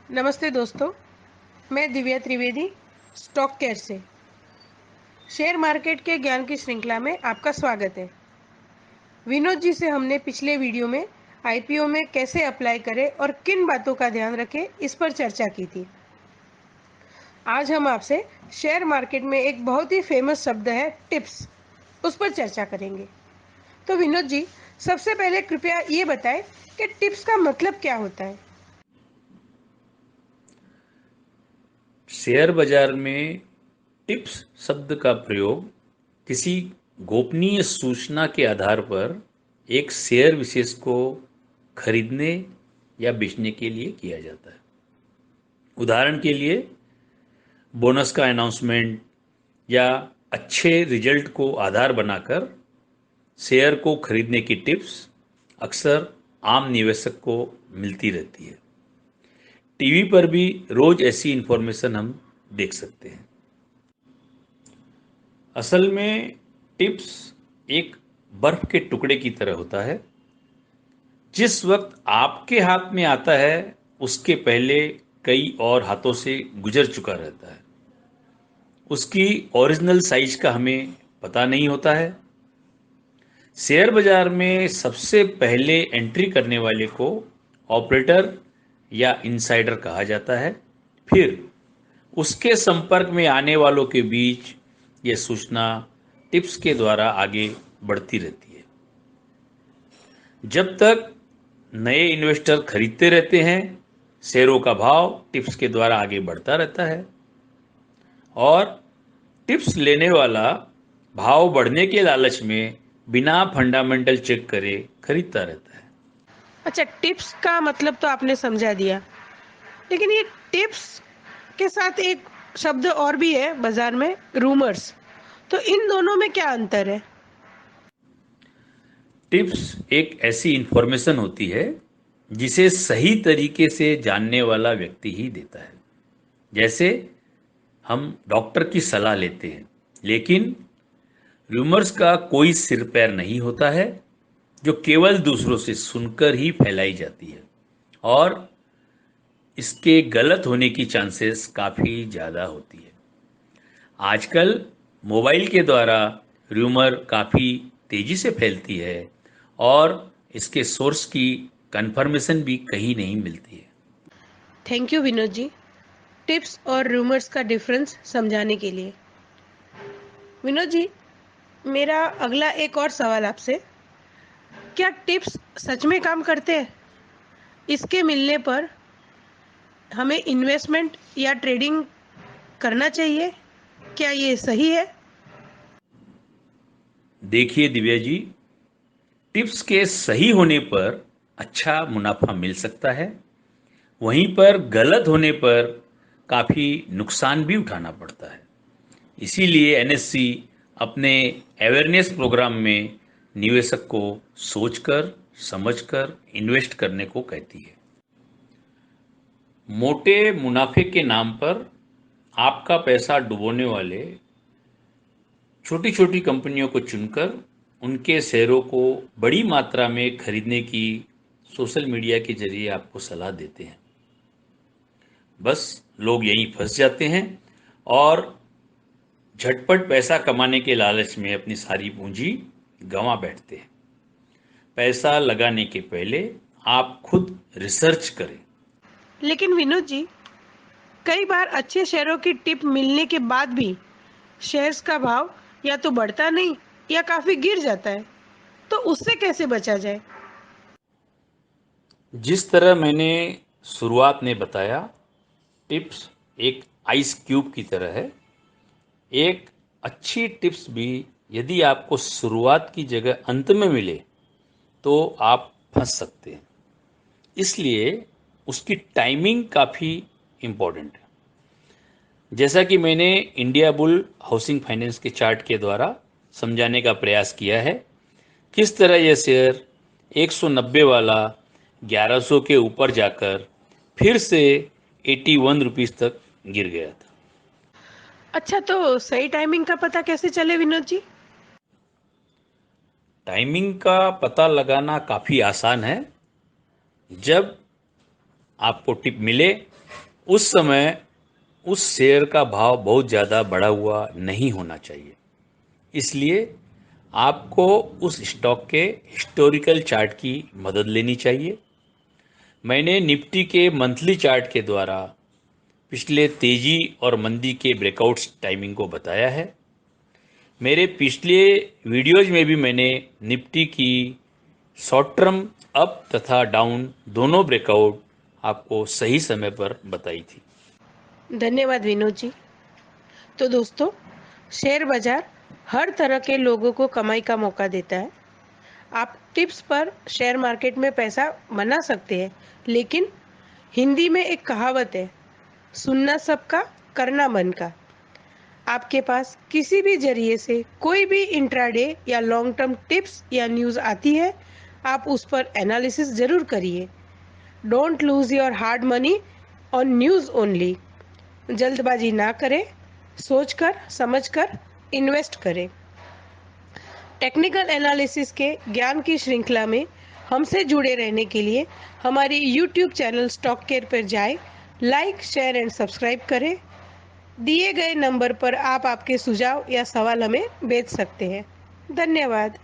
नमस्ते दोस्तों, मैं दिव्या त्रिवेदी स्टॉक केयर से शेयर मार्केट के ज्ञान की श्रृंखला में आपका स्वागत है। विनोद जी से हमने पिछले वीडियो में आईपीओ में कैसे अप्लाई करें और किन बातों का ध्यान रखें इस पर चर्चा की थी। आज हम आपसे शेयर मार्केट में एक बहुत ही फेमस शब्द है टिप्स, उस पर चर्चा करेंगे। तो विनोद जी, सबसे पहले कृपया ये बताएं कि टिप्स का मतलब क्या होता है। शेयर बाजार में टिप्स शब्द का प्रयोग किसी गोपनीय सूचना के आधार पर एक शेयर विशेष को खरीदने या बेचने के लिए किया जाता है। उदाहरण के लिए बोनस का अनाउंसमेंट या अच्छे रिजल्ट को आधार बनाकर शेयर को खरीदने की टिप्स अक्सर आम निवेशक को मिलती रहती है। टीवी पर भी रोज ऐसी इंफॉर्मेशन हम देख सकते हैं। असल में टिप्स एक बर्फ के टुकड़े की तरह होता है। जिस वक्त आपके हाथ में आता है उसके पहले कई और हाथों से गुजर चुका रहता है। उसकी ओरिजिनल साइज का हमें पता नहीं होता है। शेयर बाजार में सबसे पहले एंट्री करने वाले को ऑपरेटर या इनसाइडर कहा जाता है। फिर उसके संपर्क में आने वालों के बीच यह सूचना टिप्स के द्वारा आगे बढ़ती रहती है। जब तक नए इन्वेस्टर खरीदते रहते हैं, शेयरों का भाव टिप्स के द्वारा आगे बढ़ता रहता है और टिप्स लेने वाला भाव बढ़ने के लालच में बिना फंडामेंटल चेक करे खरीदता रहता है। अच्छा, टिप्स का मतलब तो आपने समझा दिया, लेकिन ये टिप्स के साथ एक शब्द और भी है बाजार में, रूमर्स। तो इन दोनों में क्या अंतर है। टिप्स एक ऐसी इंफॉर्मेशन होती है जिसे सही तरीके से जानने वाला व्यक्ति ही देता है। जैसे हम डॉक्टर की सलाह लेते हैं, लेकिन रूमर्स का कोई सिर पैर नहीं होता है, जो केवल दूसरों से सुनकर ही फैलाई जाती है और इसके गलत होने की चांसेस काफ़ी ज़्यादा होती है। आजकल मोबाइल के द्वारा रूमर काफ़ी तेज़ी से फैलती है और इसके सोर्स की कंफर्मेशन भी कहीं नहीं मिलती है। Thank you Vinod ji, tips और रूमर्स का डिफरेंस समझाने के लिए। विनोद जी, मेरा अगला एक और सवाल आपसे, क्या टिप्स सच में काम करते हैं। इसके मिलने पर हमें इन्वेस्टमेंट या ट्रेडिंग करना चाहिए, क्या ये सही है। देखिए दिव्या जी, टिप्स के सही होने पर अच्छा मुनाफा मिल सकता है, वहीं पर गलत होने पर काफ़ी नुकसान भी उठाना पड़ता है। इसीलिए एनएससी अपने अवेयरनेस प्रोग्राम में निवेशक को सोचकर समझकर इन्वेस्ट करने को कहती है। मोटे मुनाफे के नाम पर आपका पैसा डुबोने वाले छोटी छोटी कंपनियों को चुनकर उनके शेयरों को बड़ी मात्रा में खरीदने की सोशल मीडिया के जरिए आपको सलाह देते हैं। बस लोग यहीं फंस जाते हैं और झटपट पैसा कमाने के लालच में अपनी सारी पूंजी गंवा बैठते हैं। पैसा लगाने के पहले आप खुद रिसर्च करें। लेकिन विनोद जी, कई बार अच्छे शेयरों की टिप मिलने के बाद भी शेयर्स का भाव या तो बढ़ता नहीं या काफी गिर जाता है, तो उससे कैसे बचा जाए। जिस तरह मैंने शुरुआत में बताया, टिप्स एक आइस क्यूब की तरह है। एक अच्छी टिप्स भी यदि आपको शुरुआत की जगह अंत में मिले तो आप फंस सकते हैं। इसलिए उसकी टाइमिंग काफ़ी इम्पोर्टेंट है। जैसा कि मैंने इंडिया बुल हाउसिंग फाइनेंस के चार्ट के द्वारा समझाने का प्रयास किया है, किस तरह यह शेयर 190 वाला 1100 के ऊपर जाकर फिर से 81 रुपीज़ तक गिर गया था। अच्छा, तो सही टाइमिंग का पता कैसे चले विनोद जी। टाइमिंग का पता लगाना काफ़ी आसान है। जब आपको टिप मिले उस समय उस शेयर का भाव बहुत ज़्यादा बढ़ा हुआ नहीं होना चाहिए। इसलिए आपको उस स्टॉक के हिस्टोरिकल चार्ट की मदद लेनी चाहिए। मैंने निफ्टी के मंथली चार्ट के द्वारा पिछले तेजी और मंदी के ब्रेकआउट्स टाइमिंग को बताया है। मेरे पिछले वीडियोज में भी मैंने निफ्टी की शॉर्ट टर्म अप तथा डाउन दोनों ब्रेकआउट आपको सही समय पर बताई थी। धन्यवाद विनोद जी। तो दोस्तों, शेयर बाजार हर तरह के लोगों को कमाई का मौका देता है। आप टिप्स पर शेयर मार्केट में पैसा बना सकते हैं, लेकिन हिंदी में एक कहावत है, सुनना सबका, करना मन का। आपके पास किसी भी जरिए से कोई भी इंट्राडे या लॉन्ग टर्म टिप्स या न्यूज़ आती है, आप उस पर एनालिसिस जरूर करिए। Don't lose your hard money on news only. जल्दबाजी ना करें, सोचकर समझकर इन्वेस्ट करें। टेक्निकल एनालिसिस के ज्ञान की श्रृंखला में हमसे जुड़े रहने के लिए हमारी यूट्यूब चैनल स्टॉक केयर पर जाएं, लाइक, शेयर एंड सब्सक्राइब करें। दिए गए नंबर पर आप आपके सुझाव या सवाल हमें भेज सकते हैं। धन्यवाद।